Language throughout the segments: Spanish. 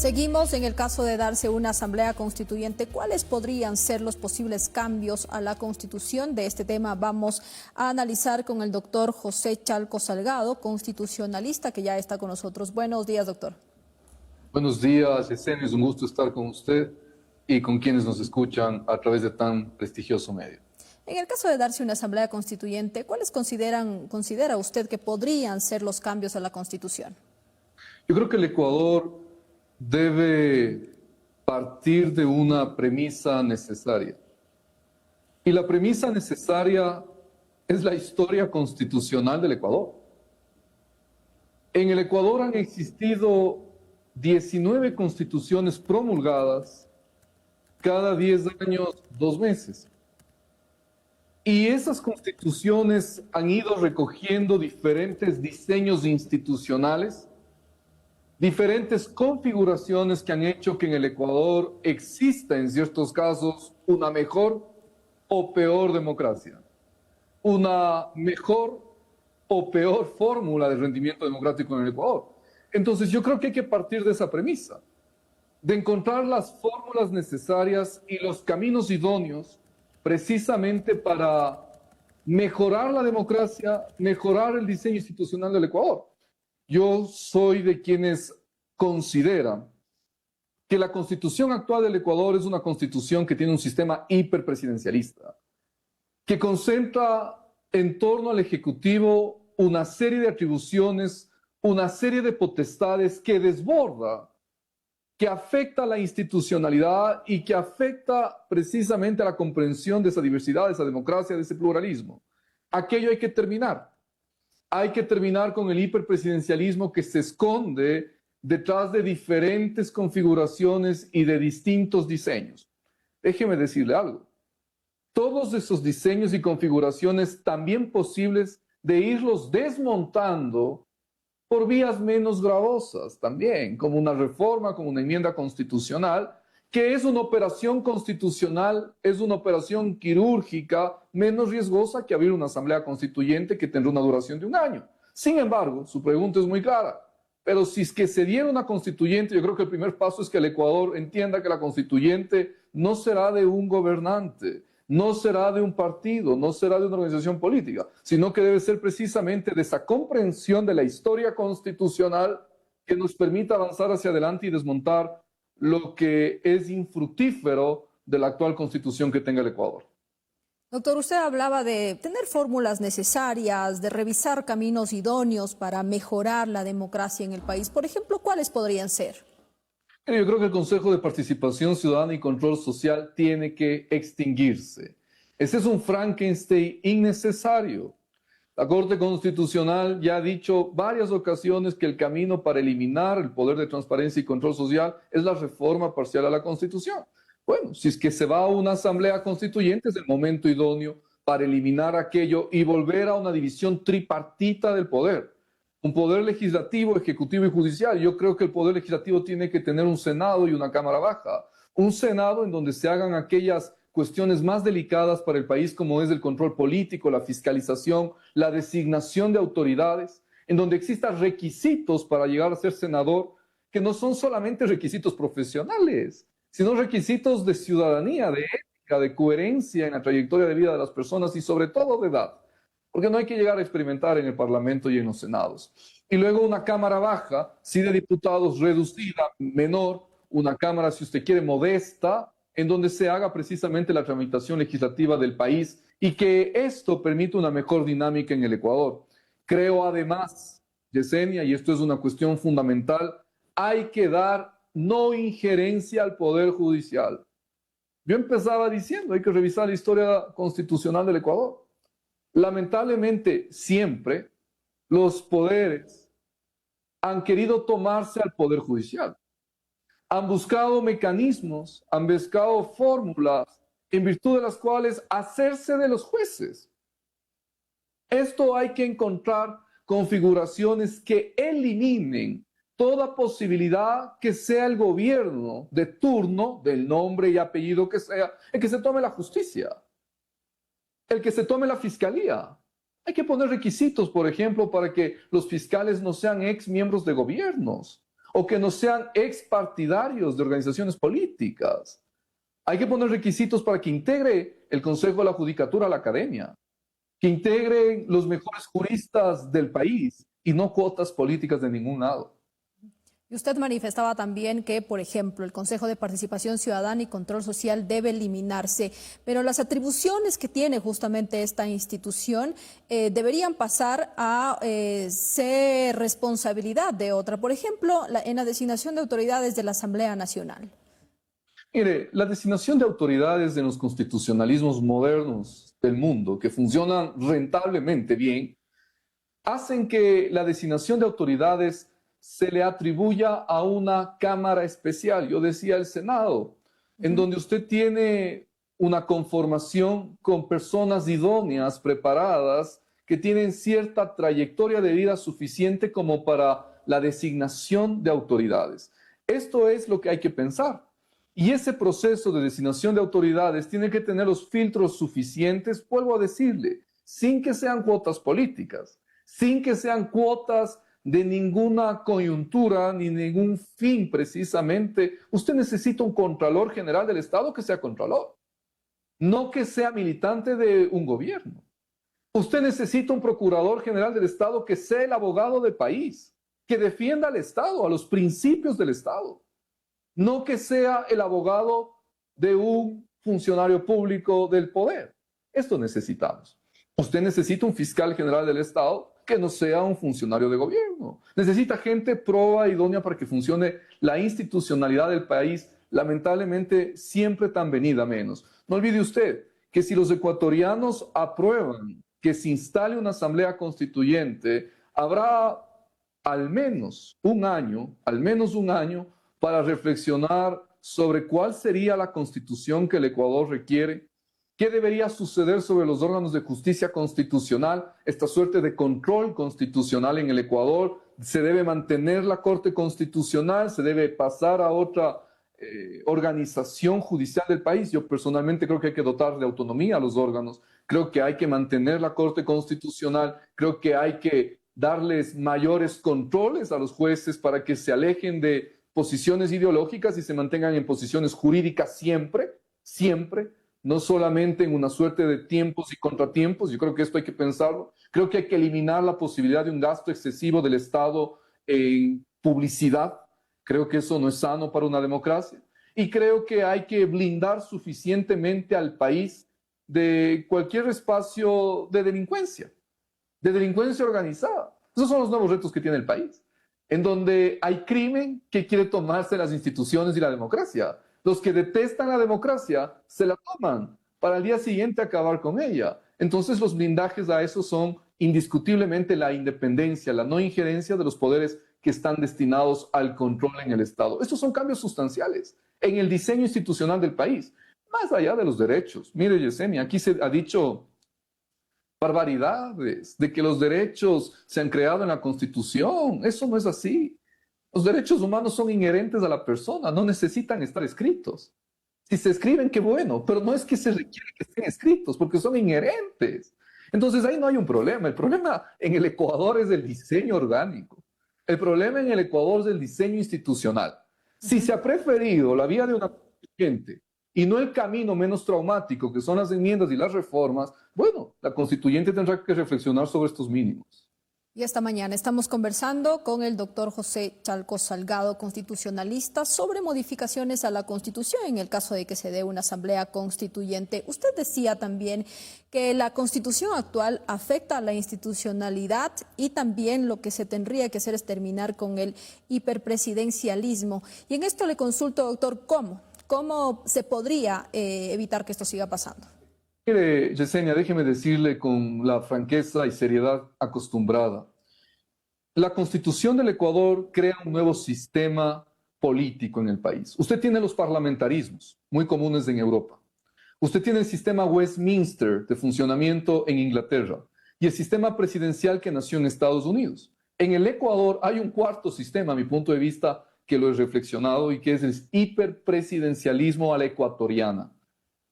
Seguimos en el caso de darse una asamblea constituyente. ¿Cuáles podrían ser los posibles cambios a la Constitución? De este tema vamos a analizar con el doctor José Chalco Salgado, constitucionalista, que ya está con nosotros. Buenos días, doctor. Buenos días, Yesenia. Es un gusto estar con usted y con quienes nos escuchan a través de tan prestigioso medio. En el caso de darse una asamblea constituyente, ¿cuáles considera usted que podrían ser los cambios a la Constitución? Yo creo que el Ecuador debe partir de una premisa necesaria. Y la premisa necesaria es la historia constitucional del Ecuador. En el Ecuador han existido 19 constituciones promulgadas cada 10 años, 2 meses. Y esas constituciones han ido recogiendo diferentes diseños institucionales, diferentes configuraciones que han hecho que en el Ecuador exista en ciertos casos una mejor o peor democracia, una mejor o peor fórmula de rendimiento democrático en el Ecuador. Entonces yo creo que hay que partir de esa premisa, de encontrar las fórmulas necesarias y los caminos idóneos precisamente para mejorar la democracia, mejorar el diseño institucional del Ecuador. Yo soy de quienes consideran que la constitución actual del Ecuador es una constitución que tiene un sistema hiperpresidencialista, que concentra en torno al Ejecutivo una serie de atribuciones, una serie de potestades que desborda, que afecta a la institucionalidad y que afecta precisamente a la comprensión de esa diversidad, de esa democracia, de ese pluralismo. Aquello hay que terminar. Hay que terminar con el hiperpresidencialismo que se esconde detrás de diferentes configuraciones y de distintos diseños. Déjeme decirle algo. Todos esos diseños y configuraciones también posibles de irlos desmontando por vías menos gravosas también, como una reforma, como una enmienda constitucional, que es una operación constitucional, es una operación quirúrgica menos riesgosa que abrir una asamblea constituyente que tendrá una duración de 1 año. Sin embargo, su pregunta es muy clara, pero si es que se diera una constituyente, yo creo que el primer paso es que el Ecuador entienda que la constituyente no será de un gobernante, no será de un partido, no será de una organización política, sino que debe ser precisamente de esa comprensión de la historia constitucional que nos permita avanzar hacia adelante y desmontar lo que es infructífero de la actual constitución que tenga el Ecuador. Doctor, usted hablaba de tener fórmulas necesarias, de revisar caminos idóneos para mejorar la democracia en el país. Por ejemplo, ¿cuáles podrían ser? Yo creo que el Consejo de Participación Ciudadana y Control Social tiene que extinguirse. Ese es un Frankenstein innecesario. La Corte Constitucional ya ha dicho varias ocasiones que el camino para eliminar el poder de transparencia y control social es la reforma parcial a la Constitución. Bueno, si es que se va a una asamblea constituyente es el momento idóneo para eliminar aquello y volver a una división tripartita del poder. Un poder legislativo, ejecutivo y judicial. Yo creo que el poder legislativo tiene que tener un Senado y una Cámara Baja. Un Senado en donde se hagan aquellas cuestiones más delicadas para el país como es el control político, la fiscalización, la designación de autoridades, en donde existan requisitos para llegar a ser senador, que no son solamente requisitos profesionales, sino requisitos de ciudadanía, de ética, de coherencia en la trayectoria de vida de las personas y sobre todo de edad. Porque no hay que llegar a experimentar en el Parlamento y en los senados. Y luego una Cámara Baja, sí de diputados reducida, menor, una Cámara, si usted quiere, modesta, en donde se haga precisamente la tramitación legislativa del país y que esto permita una mejor dinámica en el Ecuador. Creo además, Yesenia, y esto es una cuestión fundamental, hay que dar no injerencia al Poder Judicial. Yo empezaba diciendo, hay que revisar la historia constitucional del Ecuador. Lamentablemente, siempre los poderes han querido tomarse al Poder Judicial. Han buscado mecanismos, han buscado fórmulas en virtud de las cuales hacerse de los jueces. Esto hay que encontrar configuraciones que eliminen toda posibilidad que sea el gobierno de turno, del nombre y apellido que sea, el que se tome la justicia, el que se tome la fiscalía. Hay que poner requisitos, por ejemplo, para que los fiscales no sean ex miembros de gobiernos o que no sean expartidarios de organizaciones políticas. Hay que poner requisitos para que integre el Consejo de la Judicatura a la academia, que integren los mejores juristas del país y no cuotas políticas de ningún lado. Y usted manifestaba también que, por ejemplo, el Consejo de Participación Ciudadana y Control Social debe eliminarse, pero las atribuciones que tiene justamente esta institución deberían pasar a ser responsabilidad de otra, por ejemplo, en la designación de autoridades de la Asamblea Nacional. Mire, la designación de autoridades en los constitucionalismos modernos del mundo, que funcionan rentablemente bien, hacen que la designación de autoridades se le atribuya a una cámara especial, yo decía el Senado, en donde usted tiene una conformación con personas idóneas, preparadas, que tienen cierta trayectoria de vida suficiente como para la designación de autoridades. Esto es lo que hay que pensar. Y ese proceso de designación de autoridades tiene que tener los filtros suficientes, vuelvo a decirle, sin que sean cuotas políticas, sin que sean cuotas de ninguna coyuntura ni ningún fin precisamente. Usted necesita un Contralor General del Estado que sea Contralor, no que sea militante de un gobierno. Usted necesita un Procurador General del Estado que sea el abogado del país, que defienda al Estado, a los principios del Estado, no que sea el abogado de un funcionario público del poder. Esto necesitamos. Usted necesita un Fiscal General del Estado que no sea un funcionario de gobierno. Necesita gente proba, idónea para que funcione la institucionalidad del país, lamentablemente siempre tan venida menos. No olvide usted que si los ecuatorianos aprueban que se instale una asamblea constituyente, habrá al menos un año para reflexionar sobre cuál sería la constitución que el Ecuador requiere. ¿Qué debería suceder sobre los órganos de justicia constitucional? Esta suerte de control constitucional en el Ecuador. ¿Se debe mantener la Corte Constitucional? ¿Se debe pasar a otra organización judicial del país? Yo personalmente creo que hay que dotar de autonomía a los órganos. Creo que hay que mantener la Corte Constitucional. Creo que hay que darles mayores controles a los jueces para que se alejen de posiciones ideológicas y se mantengan en posiciones jurídicas siempre, siempre. No solamente en una suerte de tiempos y contratiempos, yo creo que esto hay que pensarlo. Creo que hay que eliminar la posibilidad de un gasto excesivo del Estado en publicidad. Creo que eso no es sano para una democracia. Y creo que hay que blindar suficientemente al país de cualquier espacio de delincuencia organizada. Esos son los nuevos retos que tiene el país, en donde hay crimen que quiere tomarse las instituciones y la democracia. Los que detestan la democracia se la toman para al día siguiente acabar con ella. Entonces los blindajes a eso son indiscutiblemente la independencia, la no injerencia de los poderes que están destinados al control en el Estado. Estos son cambios sustanciales en el diseño institucional del país, más allá de los derechos. Mire, Yesenia, aquí se ha dicho barbaridades de que los derechos se han creado en la Constitución. Eso no es así. Los derechos humanos son inherentes a la persona, no necesitan estar escritos. Si se escriben, qué bueno, pero no es que se requiere que estén escritos, porque son inherentes. Entonces ahí no hay un problema. El problema en el Ecuador es el diseño orgánico. El problema en el Ecuador es el diseño institucional. Si se ha preferido la vía de una constituyente y no el camino menos traumático, que son las enmiendas y las reformas, bueno, la constituyente tendrá que reflexionar sobre estos mínimos. Y esta mañana estamos conversando con el doctor José Chalco Salgado, constitucionalista, sobre modificaciones a la Constitución en el caso de que se dé una asamblea constituyente. Usted decía también que la Constitución actual afecta a la institucionalidad y también lo que se tendría que hacer es terminar con el hiperpresidencialismo. Y en esto le consulto, doctor, ¿cómo se podría evitar que esto siga pasando? Mire, Yesenia, déjeme decirle con la franqueza y seriedad acostumbrada. La Constitución del Ecuador crea un nuevo sistema político en el país. Usted tiene los parlamentarismos, muy comunes en Europa. Usted tiene el sistema Westminster de funcionamiento en Inglaterra y el sistema presidencial que nació en Estados Unidos. En el Ecuador hay un cuarto sistema, a mi punto de vista, que lo he reflexionado y que es el hiperpresidencialismo a la ecuatoriana.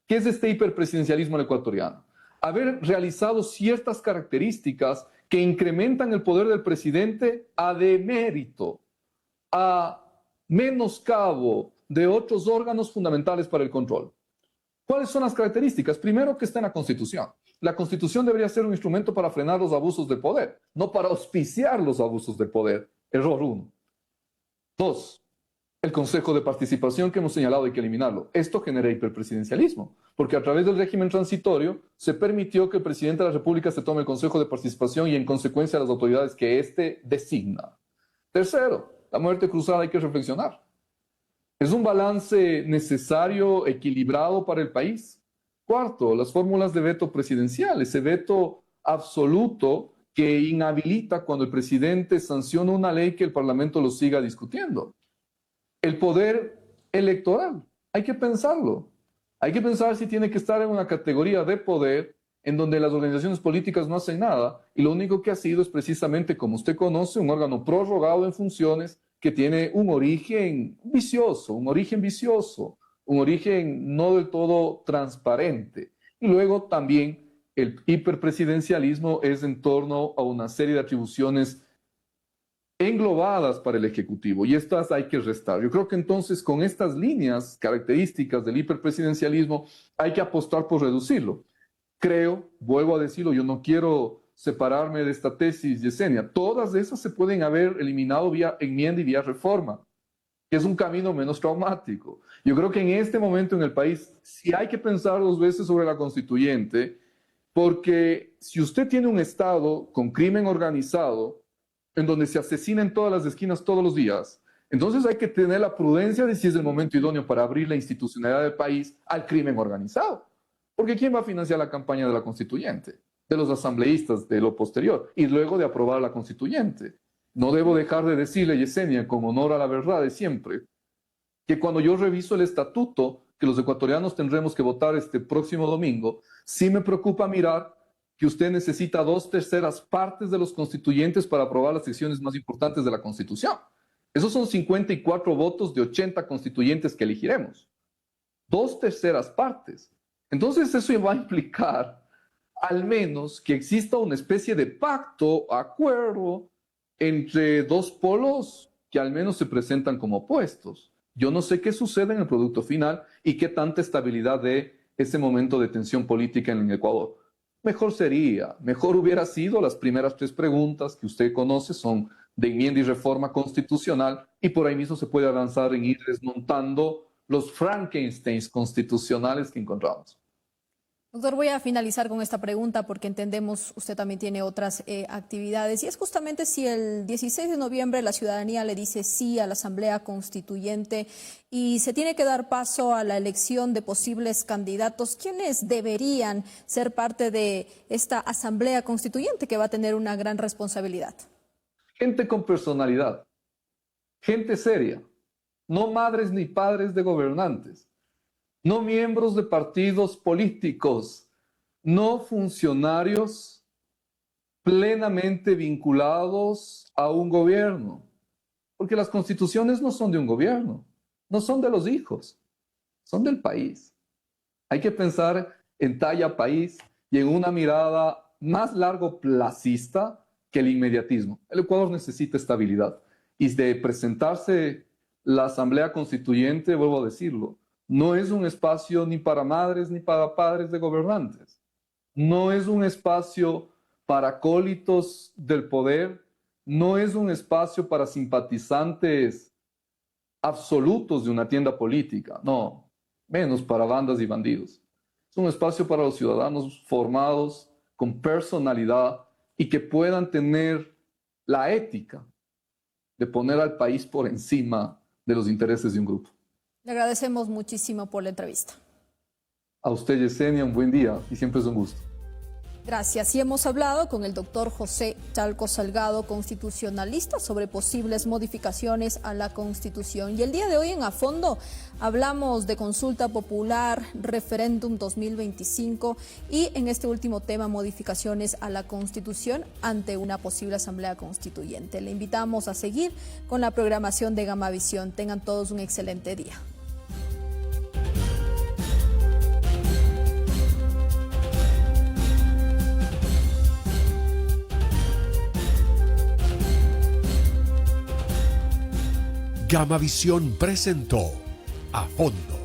¿Qué es este hiperpresidencialismo ecuatoriano? Haber realizado ciertas características que incrementan el poder del presidente a demérito a menoscabo de otros órganos fundamentales para el control. ¿Cuáles son las características? Primero, que está en la Constitución. La Constitución debería ser un instrumento para frenar los abusos de poder, no para auspiciar los abusos de poder. Error 1. 2. El Consejo de Participación que hemos señalado hay que eliminarlo. Esto genera hiperpresidencialismo, porque a través del régimen transitorio se permitió que el presidente de la República se tome el Consejo de Participación y en consecuencia las autoridades que éste designa. Tercero, la muerte cruzada hay que reflexionar. ¿Es un balance necesario, equilibrado para el país? Cuarto, las fórmulas de veto presidencial, ese veto absoluto que inhabilita cuando el presidente sanciona una ley que el Parlamento lo siga discutiendo. El poder electoral, hay que pensarlo. Hay que pensar si tiene que estar en una categoría de poder en donde las organizaciones políticas no hacen nada y lo único que ha sido es precisamente, como usted conoce, un órgano prorrogado en funciones que tiene un origen vicioso, un origen no del todo transparente. Y luego también el hiperpresidencialismo es en torno a una serie de atribuciones englobadas para el Ejecutivo y estas hay que restar. Yo creo que entonces con estas líneas características del hiperpresidencialismo hay que apostar por reducirlo. Creo, vuelvo a decirlo, yo no quiero separarme de esta tesis, Yesenia. Todas esas se pueden haber eliminado vía enmienda y vía reforma, que es un camino menos traumático. Yo creo que en este momento en el país sí hay que pensar 2 veces sobre la constituyente, porque si usted tiene un Estado con crimen organizado, en donde se asesina en todas las esquinas todos los días, entonces hay que tener la prudencia de si es el momento idóneo para abrir la institucionalidad del país al crimen organizado. Porque ¿quién va a financiar la campaña de la constituyente? De los asambleístas de lo posterior y luego de aprobar la constituyente. No debo dejar de decirle, Yesenia, con honor a la verdad de siempre, que cuando yo reviso el estatuto que los ecuatorianos tendremos que votar este próximo domingo, sí me preocupa mirar que usted necesita 2/3 partes de los constituyentes para aprobar las secciones más importantes de la Constitución. Esos son 54 votos de 80 constituyentes que elegiremos. 2/3 partes. Entonces eso va a implicar al menos que exista una especie de pacto, acuerdo entre 2 polos que al menos se presentan como opuestos. Yo no sé qué sucede en el producto final y qué tanta estabilidad de ese momento de tensión política en el Ecuador. Mejor hubiera sido las primeras 3 preguntas que usted conoce son de enmienda y reforma constitucional y por ahí mismo se puede avanzar en ir desmontando los Frankensteins constitucionales que encontramos. Doctor, voy a finalizar con esta pregunta porque entendemos usted también tiene otras actividades y es justamente si el 16 de noviembre la ciudadanía le dice sí a la Asamblea Constituyente y se tiene que dar paso a la elección de posibles candidatos, ¿quiénes deberían ser parte de esta Asamblea Constituyente que va a tener una gran responsabilidad? Gente con personalidad, gente seria, no madres ni padres de gobernantes. No miembros de partidos políticos, no funcionarios plenamente vinculados a un gobierno, porque las constituciones no son de un gobierno, no son de los hijos, son del país. Hay que pensar en talla país y en una mirada más largoplacista que el inmediatismo. El Ecuador necesita estabilidad y de presentarse la Asamblea Constituyente, vuelvo a decirlo, no es un espacio ni para madres ni para padres de gobernantes. No es un espacio para acólitos del poder. No es un espacio para simpatizantes absolutos de una tienda política. No, menos para bandas y bandidos. Es un espacio para los ciudadanos formados, con personalidad y que puedan tener la ética de poner al país por encima de los intereses de un grupo. Le agradecemos muchísimo por la entrevista. A usted, Yesenia, un buen día y siempre es un gusto. Gracias. Y hemos hablado con el doctor José Chalco Salgado, constitucionalista, sobre posibles modificaciones a la Constitución. Y el día de hoy en A Fondo hablamos de consulta popular, referéndum 2025 y en este último tema modificaciones a la Constitución ante una posible Asamblea Constituyente. Le invitamos a seguir con la programación de Gamavisión. Tengan todos un excelente día. Gamavisión presentó A Fondo.